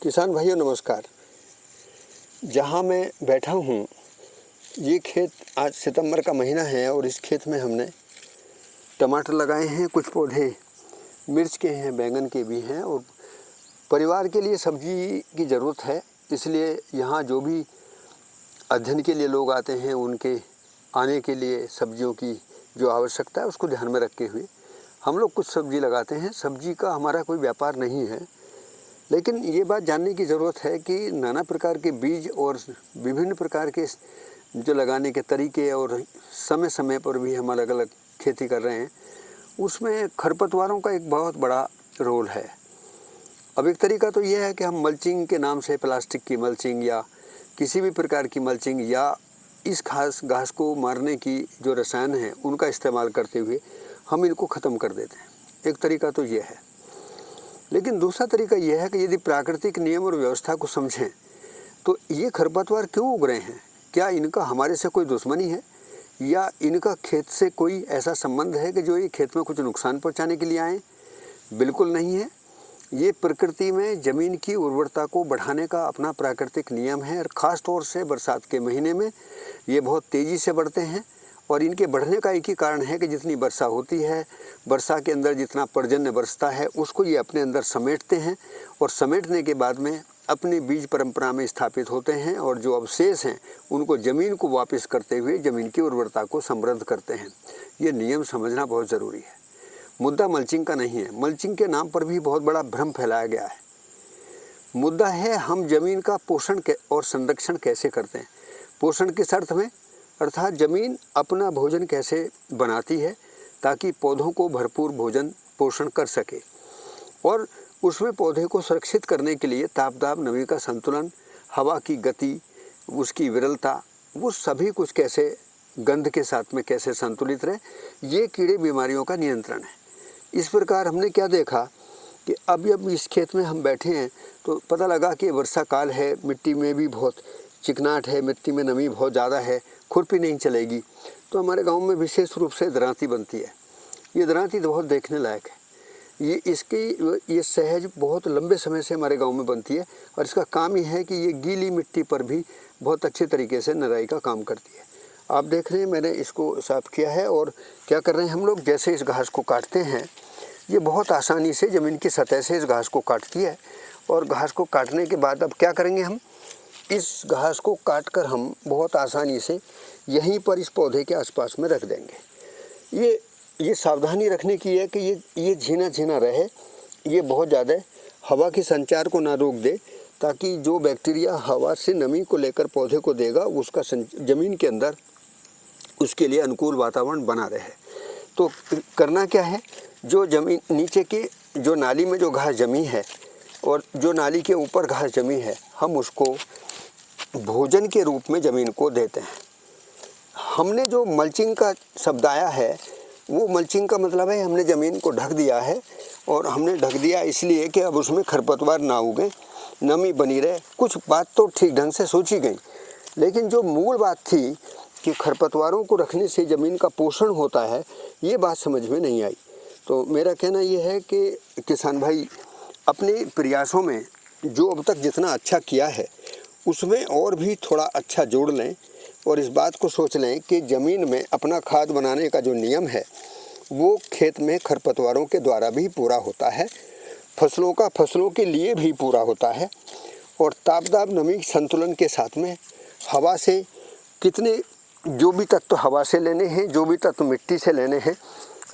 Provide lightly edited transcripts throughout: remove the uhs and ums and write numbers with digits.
किसान भाइयों नमस्कार। जहाँ मैं बैठा हूँ ये खेत, आज सितंबर का महीना है और इस खेत में हमने टमाटर लगाए हैं, कुछ पौधे मिर्च के हैं, बैंगन के भी हैं और परिवार के लिए सब्जी की ज़रूरत है। इसलिए यहाँ जो भी अध्ययन के लिए लोग आते हैं उनके आने के लिए सब्जियों की जो आवश्यकता है उसको ध्यान में रखते हुए हम लोग कुछ सब्जी लगाते हैं। सब्जी का हमारा कोई व्यापार नहीं है, लेकिन ये बात जानने की ज़रूरत है कि नाना प्रकार के बीज और विभिन्न प्रकार के जो लगाने के तरीके और समय समय पर भी हम अलग अलग खेती कर रहे हैं, उसमें खरपतवारों का एक बहुत बड़ा रोल है। अब एक तरीका तो यह है कि हम मल्चिंग के नाम से प्लास्टिक की मल्चिंग या किसी भी प्रकार की मल्चिंग या इस घास को मारने की जो रसायन हैं उनका इस्तेमाल करते हुए हम इनको ख़त्म कर देते हैं। एक तरीका तो ये है, लेकिन दूसरा तरीका यह है कि यदि प्राकृतिक नियम और व्यवस्था को समझें तो ये खरपतवार क्यों उग रहे हैं? क्या इनका हमारे से कोई दुश्मनी है या इनका खेत से कोई ऐसा संबंध है कि जो ये खेत में कुछ नुकसान पहुंचाने के लिए आए? बिल्कुल नहीं है। ये प्रकृति में ज़मीन की उर्वरता को बढ़ाने का अपना प्राकृतिक नियम है और ख़ास तौर से बरसात के महीने में ये बहुत तेज़ी से बढ़ते हैं। और इनके बढ़ने का एक ही कारण है कि जितनी वर्षा होती है, वर्षा के अंदर जितना पर्जन्य बरसता है उसको ये अपने अंदर समेटते हैं और समेटने के बाद में अपनी बीज परंपरा में स्थापित होते हैं और जो अवशेष हैं उनको ज़मीन को वापस करते हुए ज़मीन की उर्वरता को समृद्ध करते हैं। ये नियम समझना बहुत ज़रूरी है। मुद्दा मल्चिंग का नहीं है। मल्चिंग के नाम पर भी बहुत बड़ा भ्रम फैलाया गया है। मुद्दा है हम ज़मीन का पोषण और संरक्षण कैसे करते हैं। पोषण किस अर्थ में, अर्थात ज़मीन अपना भोजन कैसे बनाती है ताकि पौधों को भरपूर भोजन पोषण कर सके, और उसमें पौधे को सुरक्षित करने के लिए ताप दाब नमी का संतुलन, हवा की गति, उसकी विरलता, वो सभी कुछ कैसे गंध के साथ में कैसे संतुलित रहे, ये कीड़े बीमारियों का नियंत्रण है। इस प्रकार हमने क्या देखा कि अब इस खेत में हम बैठे हैं तो पता लगा कि वर्षा काल है, मिट्टी में भी बहुत चिकनाहट है, मिट्टी में नमी बहुत ज़्यादा है, खुरपी नहीं चलेगी। तो हमारे गांव में विशेष रूप से दरांती बनती है। ये दरांती तो बहुत देखने लायक है। ये सहज बहुत लंबे समय से हमारे गांव में बनती है और इसका काम ही है कि ये गीली मिट्टी पर भी बहुत अच्छे तरीके से नराई का काम करती है। आप देख रहे हैं मैंने इसको साफ़ किया है और क्या कर रहे हैं हम लोग, जैसे इस घास को काटते हैं ये बहुत आसानी से ज़मीन की सतह से इस घास को काटती है। और घास को काटने के बाद अब क्या करेंगे, हम इस घास को काट कर हम बहुत आसानी से यहीं पर इस पौधे के आसपास में रख देंगे। ये सावधानी रखने की है कि ये झीना झीना रहे, ये बहुत ज़्यादा हवा के संचार को ना रोक दे, ताकि जो बैक्टीरिया हवा से नमी को लेकर पौधे को देगा उसका ज़मीन के अंदर उसके लिए अनुकूल वातावरण बना रहे। तो करना क्या है, जो ज़मीन नीचे की जो नाली में जो घास जमी है और जो नाली के ऊपर घास जमी है, हम उसको भोजन के रूप में ज़मीन को देते हैं। हमने जो मल्चिंग का शब्द आया है, वो मल्चिंग का मतलब है हमने ज़मीन को ढक दिया है। और हमने ढक दिया इसलिए कि अब उसमें खरपतवार ना उगे, नमी बनी रहे। कुछ बात तो ठीक ढंग से सोची गई, लेकिन जो मूल बात थी कि खरपतवारों को रखने से ज़मीन का पोषण होता है, ये बात समझ में नहीं आई। तो मेरा कहना ये है कि किसान भाई अपने प्रयासों में जो अब तक जितना अच्छा किया है उसमें और भी थोड़ा अच्छा जोड़ लें और इस बात को सोच लें कि ज़मीन में अपना खाद बनाने का जो नियम है वो खेत में खरपतवारों के द्वारा भी पूरा होता है, फसलों के लिए भी पूरा होता है। और ताप दाब नमी संतुलन के साथ में हवा से कितने जो भी तत्व हवा से लेने हैं, जो भी तत्व मिट्टी से लेने हैं,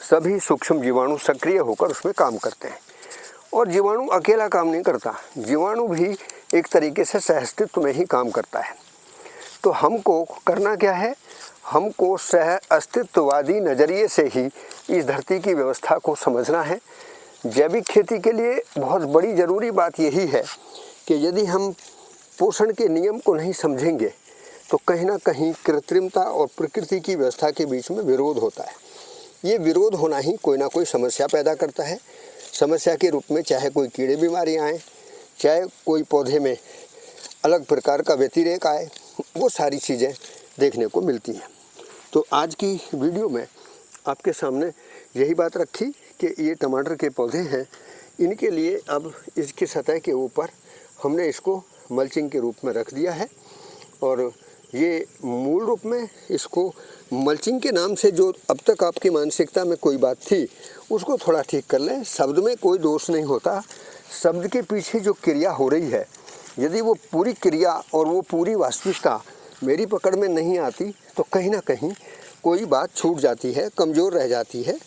सभी सूक्ष्म जीवाणु सक्रिय होकर उसमें काम करते हैं। और जीवाणु अकेला काम नहीं करता, जीवाणु भी एक तरीके से सहअस्तित्व में ही काम करता है। तो हमको करना क्या है, हमको सह अस्तित्ववादी नज़रिए से ही इस धरती की व्यवस्था को समझना है। जैविक खेती के लिए बहुत बड़ी ज़रूरी बात यही है कि यदि हम पोषण के नियम को नहीं समझेंगे तो कहीं ना कहीं कृत्रिमता और प्रकृति की व्यवस्था के बीच में विरोध होता है। ये विरोध होना ही कोई ना कोई समस्या पैदा करता है। समस्या के रूप में चाहे कोई कीड़े बीमारी आए, चाहे कोई पौधे में अलग प्रकार का व्यतिरेक आए, वो सारी चीज़ें देखने को मिलती हैं। तो आज की वीडियो में आपके सामने यही बात रखी कि ये टमाटर के पौधे हैं, इनके लिए अब इसकी सतह के ऊपर हमने इसको मल्चिंग के रूप में रख दिया है। और ये मूल रूप में इसको मल्चिंग के नाम से जो अब तक आपकी मानसिकता में कोई बात थी उसको थोड़ा ठीक कर लें। शब्द में कोई दोष नहीं होता, शब्द के पीछे जो क्रिया हो रही है, यदि वो पूरी क्रिया और वो पूरी वास्तविकता मेरी पकड़ में नहीं आती तो कहीं ना कहीं कोई बात छूट जाती है, कमज़ोर रह जाती है,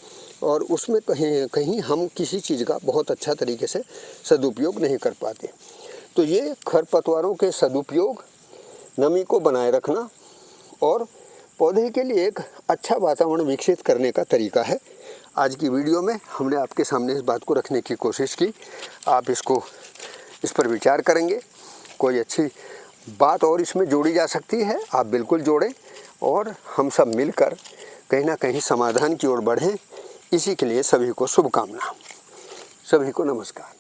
और उसमें कहीं कहीं हम किसी चीज़ का बहुत अच्छा तरीके से सदुपयोग नहीं कर पाते। तो ये खरपतवारों के सदुपयोग, नमी को बनाए रखना और पौधे के लिए एक अच्छा वातावरण विकसित करने का तरीका है। आज की वीडियो में हमने आपके सामने इस बात को रखने की कोशिश की। आप इस पर विचार करेंगे, कोई अच्छी बात और इसमें जोड़ी जा सकती है आप बिल्कुल जोड़ें, और हम सब मिलकर कहीं ना कहीं समाधान की ओर बढ़ें। इसी के लिए सभी को शुभकामना। सभी को नमस्कार।